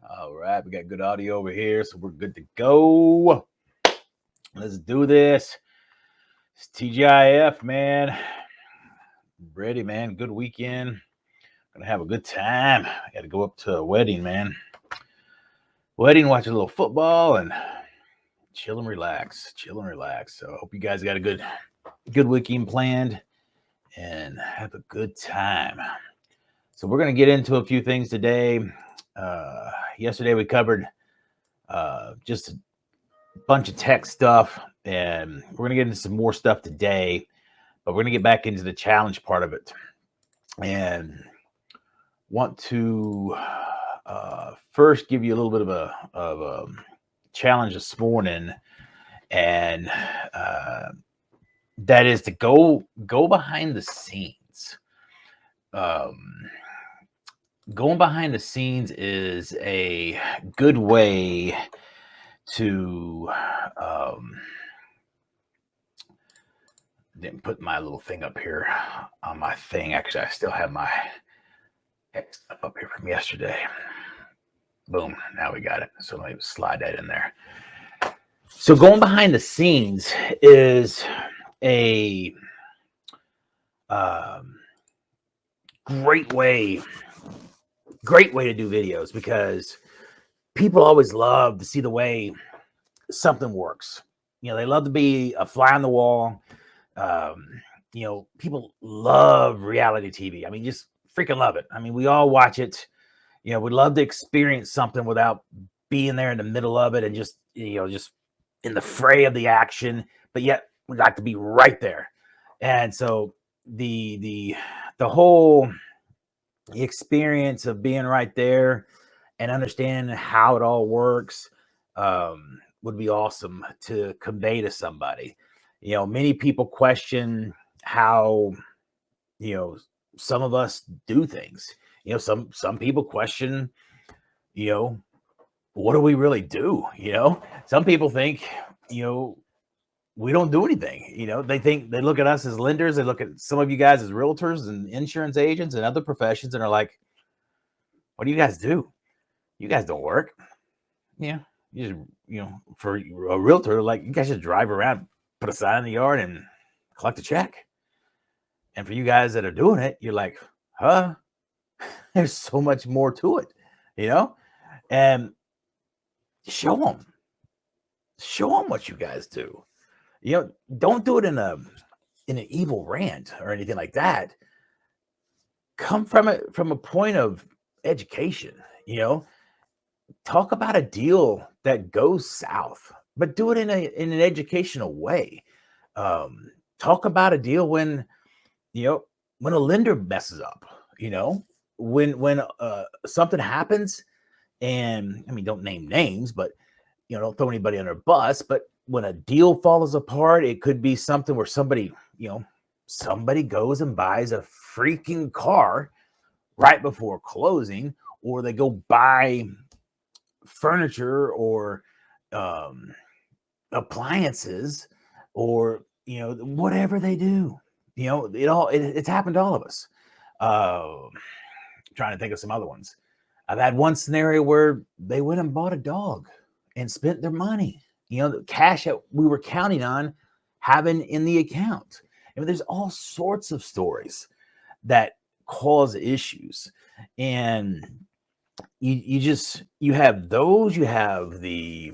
All right, we got good audio over here, so we're good to go. Let's do this. It's TGIF, man. Ready, man. Good weekend. Gonna have a good time. I got to go up to a wedding, man. Wedding, watch a little football, and chill and relax. Chill and relax. So, I hope you guys got a good weekend planned, and have a good time. So, we're gonna get into a few things today. Yesterday we covered just a bunch of tech stuff, and we're going to get into some more stuff today, but we're going to get back into the challenge part of it, and want to first give you a little bit of a challenge this morning, and that is to go behind the scenes. Going behind the scenes is a good way to didn't put my little thing up here on my thing. Actually, I still have my stuff up here from yesterday. Boom, now we got it. So let me slide that in there. So going behind the scenes is a great way to do videos, because people always love to see the way something works. They love to be a fly on the wall. People love reality TV. I mean, just freaking love it. I mean, we all watch it. We love to experience something without being there in the middle of it and just in the fray of the action, but yet we got to be right there. And so the whole experience of being right there and understanding how it all works would be awesome to convey to somebody. Many people question how, some of us do things. Some people question, what do we really do? Some people think, we don't do anything. They look at us as lenders. They look at some of you guys as realtors and insurance agents and other professions, and are like, what do you guys do? You guys don't work. Yeah. You just, for a realtor, like, you guys just drive around, put a sign in the yard, and collect a check. And for you guys that are doing it, you're like, huh? There's so much more to it, and show them what you guys do. Don't do it in an evil rant or anything like that. Come from a point of education. Talk about a deal that goes south, but do it in an educational way. Talk about a deal when a lender messes up. When something happens, and I mean, don't name names, but don't throw anybody under a bus. But when a deal falls apart, it could be something where somebody goes and buys a freaking car right before closing, or they go buy furniture or appliances, or whatever they do. It's happened to all of us. Trying to think of some other ones. I've had one scenario where they went and bought a dog and spent their money, the cash that we were counting on having in the account. I mean, there's all sorts of stories that cause issues. And you have those, you have the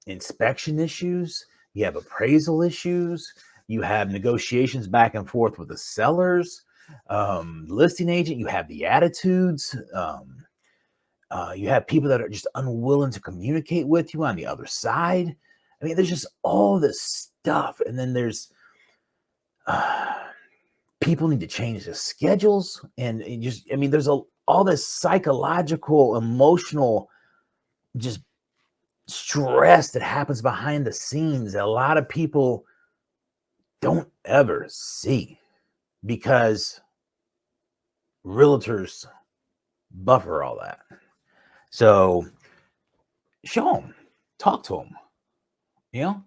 inspection issues, you have appraisal issues, you have negotiations back and forth with the sellers, listing agent, you have the attitudes, you have people that are just unwilling to communicate with you on the other side. I mean, there's just all this stuff. And then there's people need to change their schedules, and there's all this psychological, emotional, just stress that happens behind the scenes that a lot of people don't ever see, because realtors buffer all that. So show them, talk to them,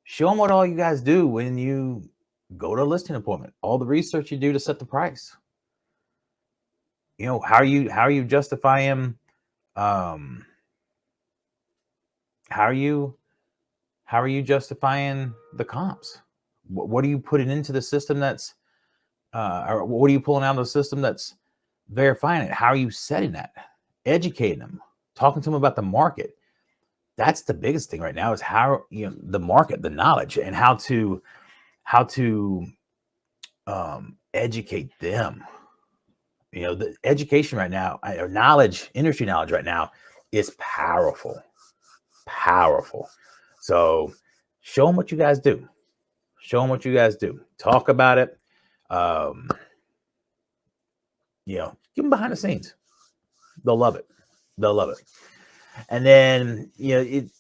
show them what all you guys do when you go to a listing appointment, all the research you do to set the price. How are you justifying Um, how are you justifying the comps? What are you putting into the system that's or what are you pulling out of the system that's verifying it? How are you setting that? Educating them, talking to them about the market. That's the biggest thing right now is how the market, the knowledge, and how to educate them. The education right now, or knowledge, industry knowledge right now is powerful, powerful. So show them what you guys do. Show them what you guys do. Talk about it. Um, give them behind the scenes. They'll love it. They'll love it. And then, it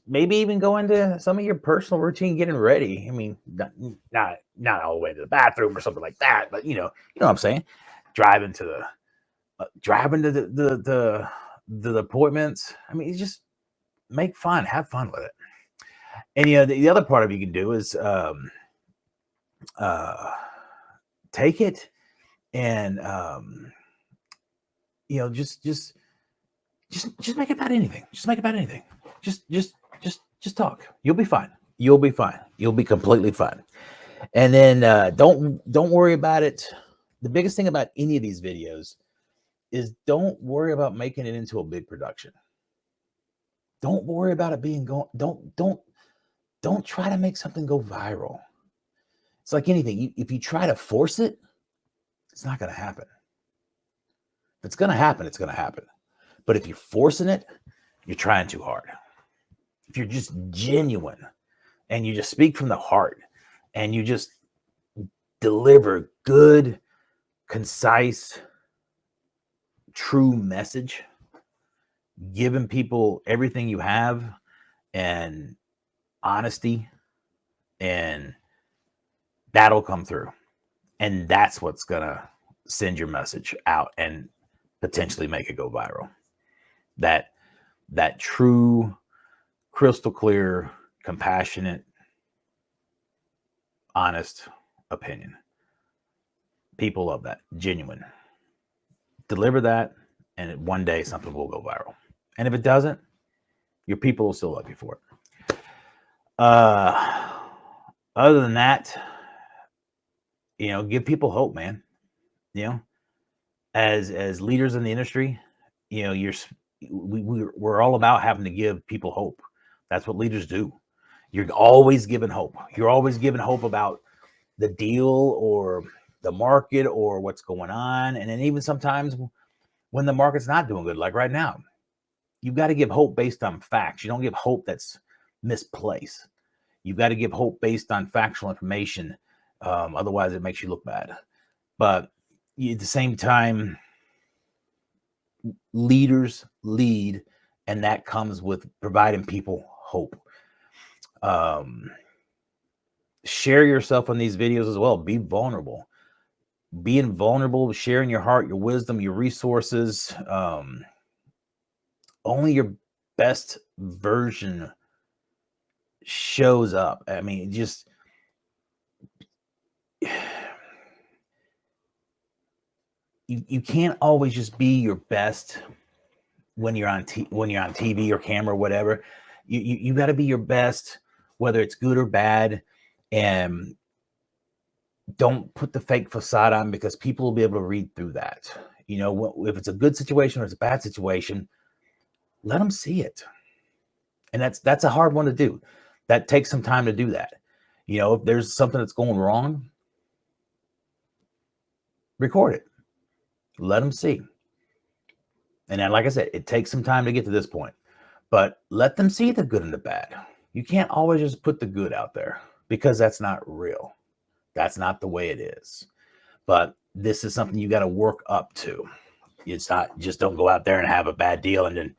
maybe even go into some of your personal routine, getting ready. I mean, not all the way to the bathroom or something like that, but you know what I'm saying. Driving to the appointments. I mean, you just have fun with it. And the other part of you can do is take it and just make it about anything. Just make it about anything. Just talk. You'll be fine. You'll be fine. You'll be completely fine. And then don't worry about it. The biggest thing about any of these videos is don't worry about making it into a big production. Don't worry about it being don't try to make something go viral. It's like anything. If you try to force it, it's not going to happen. If it's going to happen, it's going to happen. But if you're forcing it, you're trying too hard. If you're just genuine and you just speak from the heart and you just deliver good, concise, true message, giving people everything you have and honesty, and that'll come through. And that's what's going to send your message out and potentially make it go viral. That true, crystal clear, compassionate, honest opinion. People love that. Genuine. Deliver that, and one day something will go viral. And if it doesn't, your people will still love you for it. Other than that, give people hope, man. As leaders in the industry, we're all about having to give people hope. That's what leaders do. You're always giving hope. You're always giving hope about the deal or the market or what's going on. And then even sometimes when the market's not doing good, like right now, you've got to give hope based on facts. You don't give hope that's misplaced. You've got to give hope based on factual information. Otherwise, it makes you look bad. But at the same time, leaders lead, and that comes with providing people hope. Share yourself on these videos as well. Be vulnerable. Being vulnerable, sharing your heart, your wisdom, your resources. Only your best version shows up. I mean, just you can't always just be your best when you're on TV or camera or whatever. You got to be your best, whether it's good or bad, and don't put the fake facade on, because people will be able to read through that. If it's a good situation or it's a bad situation, let them see it. And that's a hard one to do. That takes some time to do that. If there's something that's going wrong, record it. Let them see. And then, like I said, it takes some time to get to this point, but let them see the good and the bad. You can't always just put the good out there, because that's not real. That's not the way it is. But this is something you got to work up to. It's not just don't go out there and have a bad deal and then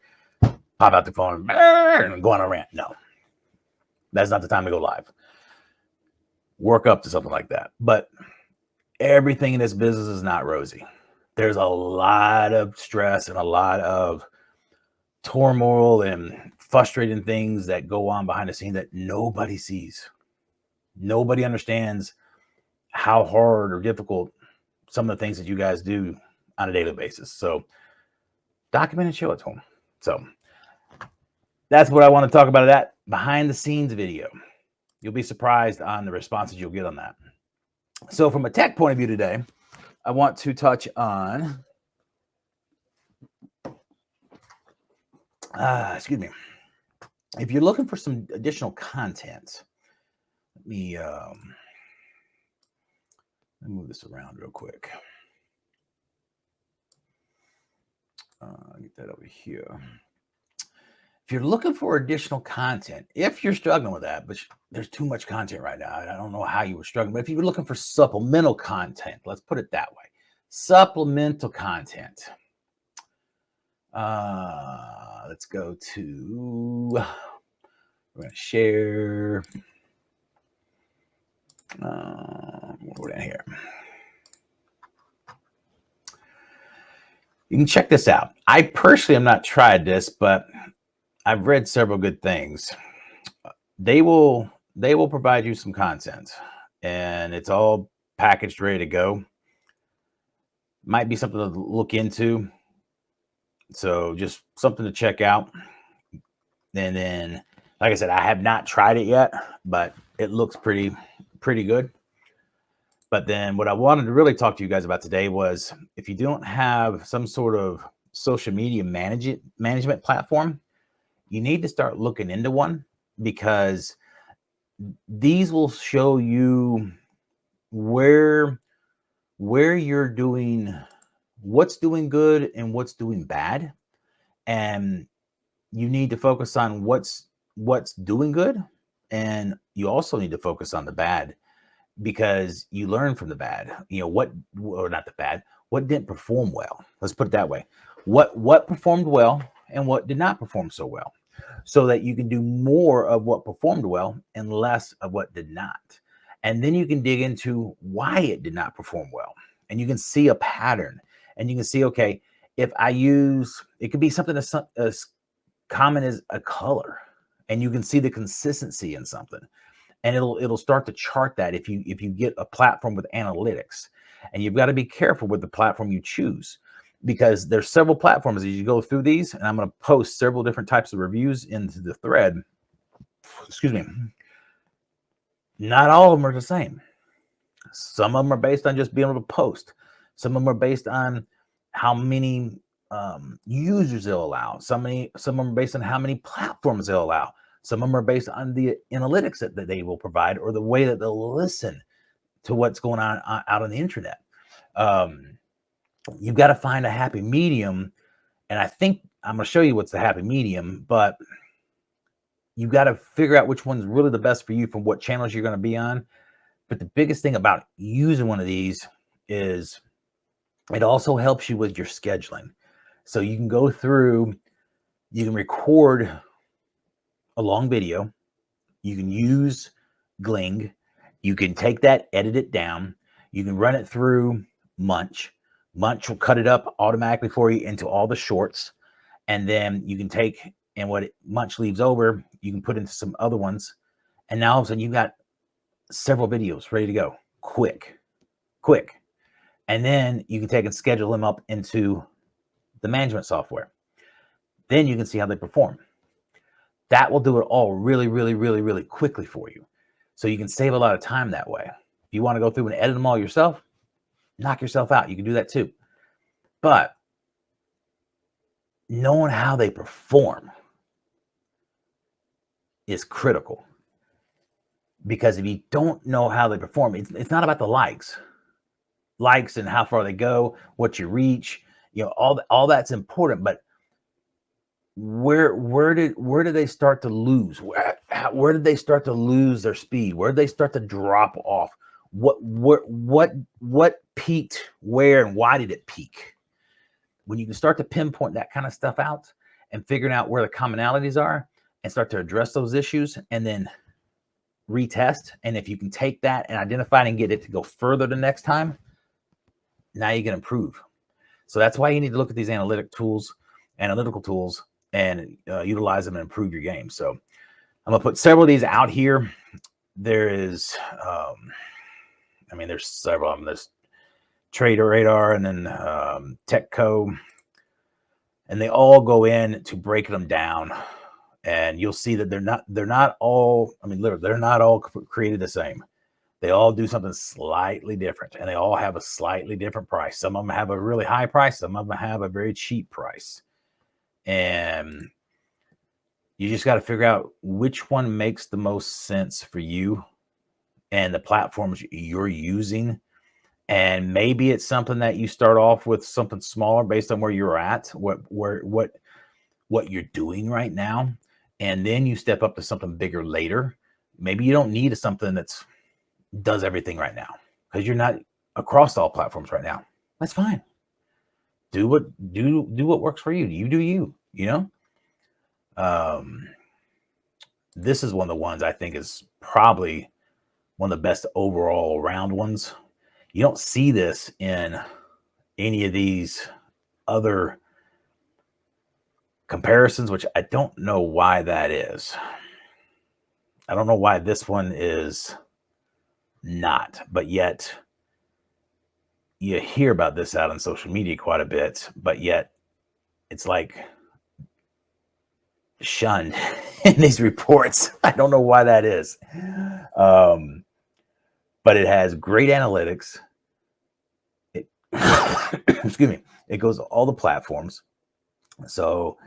pop out the phone and go on a rant. No, that's not the time to go live. Work up to something like that. But everything in this business is not rosy. There's a lot of stress and a lot of turmoil and frustrating things that go on behind the scene that nobody sees. Nobody understands how hard or difficult some of the things that you guys do on a daily basis. So document and show it to them. So that's what I want to talk about, that behind the scenes video. You'll be surprised on the responses you'll get on that. So from a tech point of view today, I want to touch on, excuse me, if you're looking for some additional content, let me move this around real quick. Get that over here. If you're looking for additional content, if you're struggling with that, but there's too much content right now, I don't know how you were struggling, but if you were looking for supplemental content, let's put it that way, supplemental content. Let's go to, we're going to share, we're down here. You can check this out. I personally have not tried this, but I've read several good things. They will provide you some content, and it's all packaged, ready to go. Might be something to look into. So just something to check out. And then, like I said, I have not tried it yet, but it looks pretty good. But then what I wanted to really talk to you guys about today was, if you don't have some sort of social media management platform, you need to start looking into one, because these will show you where you're doing, what's doing good and what's doing bad. And you need to focus on what's doing good. And you also need to focus on the bad, because you learn from the bad. You know, or not the bad, what didn't perform well. Let's put it that way. What performed well and what did not perform so well, so that you can do more of what performed well and less of what did not. And then you can dig into why it did not perform well. And you can see a pattern, and you can see, okay, if I use, it could be something as common as a color, and you can see the consistency in something. And it'll start to chart that if you get a platform with analytics. And you've got to be careful with the platform you choose, because there's several platforms as you go through these, and I'm going to post several different types of reviews into the thread. Excuse me. Not all of them are the same. Some of them are based on just being able to post. Some of them are based on how many users they'll allow. Some of them are based on how many platforms they'll allow. Some of them are based on the analytics that they will provide, or the way that they'll listen to what's going on out on the internet. You've got to find a happy medium. And I think I'm going to show you what's the happy medium, but you've got to figure out which one's really the best for you from what channels you're going to be on. But the biggest thing about using one of these is it also helps you with your scheduling. So you can go through, you can record a long video. You can use Gling. You can take that, edit it down. You can run it through Munch. Munch will cut it up automatically for you into all the shorts. And then you can take, and what Munch leaves over, you can put into some other ones. And now all of a sudden you've got several videos ready to go. Quick. And then you can take and schedule them up into the management software. Then you can see how they perform. That will do it all really quickly for you. So you can save a lot of time that way. If you want to go through and edit them all yourself, knock yourself out. You can do that too. But knowing how they perform is critical. Because if you don't know how they perform, it's not about the likes and how far they go, what you reach, all that's important. But where did they start to lose? Where did they start to lose their speed? Where did they start to drop off? What peaked where, and why did it peak? When you can start to pinpoint that kind of stuff out and figuring out where the commonalities are and start to address those issues, and then retest. And if you can take that and identify it and get it to go further the next time, now you can improve. So that's why you need to look at these analytical tools, and utilize them and improve your game. So I'm going to put several of these out here. There is, there's several of them. There's Trader Radar, and then Techco. and they all go in to breaking them down. And you'll see that they're not all, I mean, literally, they're not all created the same. They all do something slightly different, and they all have a slightly different price. Some of them have a really high price. Some of them have a very cheap price. And you just got to figure out which one makes the most sense for you and the platforms you're using. And maybe it's something that you start off with something smaller based on where you're at, what you're doing right now, and then you step up to something bigger later. Maybe you don't need something that's does everything right now because you're not across all platforms right now. That's fine. Do what works for you. You do you, you know? This is one of the ones I think is probably one of the best overall around ones. You don't see this in any of these other comparisons, which I don't know why that is. I don't know why this one is not, but yet you hear about this out on social media quite a bit, but yet it's like shunned in these reports. I don't know why that is. But it has great analytics. Excuse me. It goes to all the platforms. So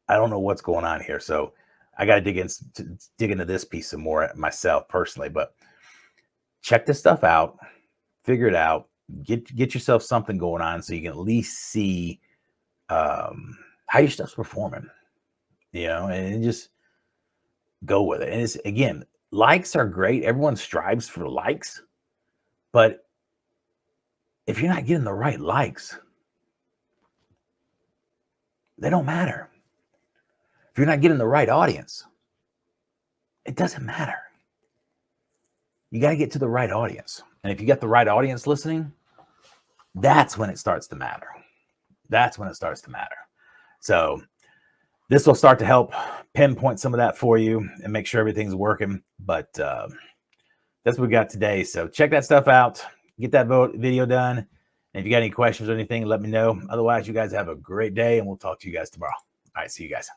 I don't know what's going on here. So I got to dig into this piece some more myself personally, but check this stuff out, figure it out, get yourself something going on so you can at least see how your stuff's performing, you know, and just go with it. And it's, again, likes are great. Everyone strives for likes, but if you're not getting the right likes, they don't matter. If you're not getting the right audience, it doesn't matter. You got to get to the right audience. And if you got the right audience listening, that's when it starts to matter. That's when it starts to matter. So this will start to help pinpoint some of that for you and make sure everything's working. But that's what we got today. So check that stuff out. Get that video done. And if you got any questions or anything, let me know. Otherwise, you guys have a great day, and we'll talk to you guys tomorrow. All right, see you guys.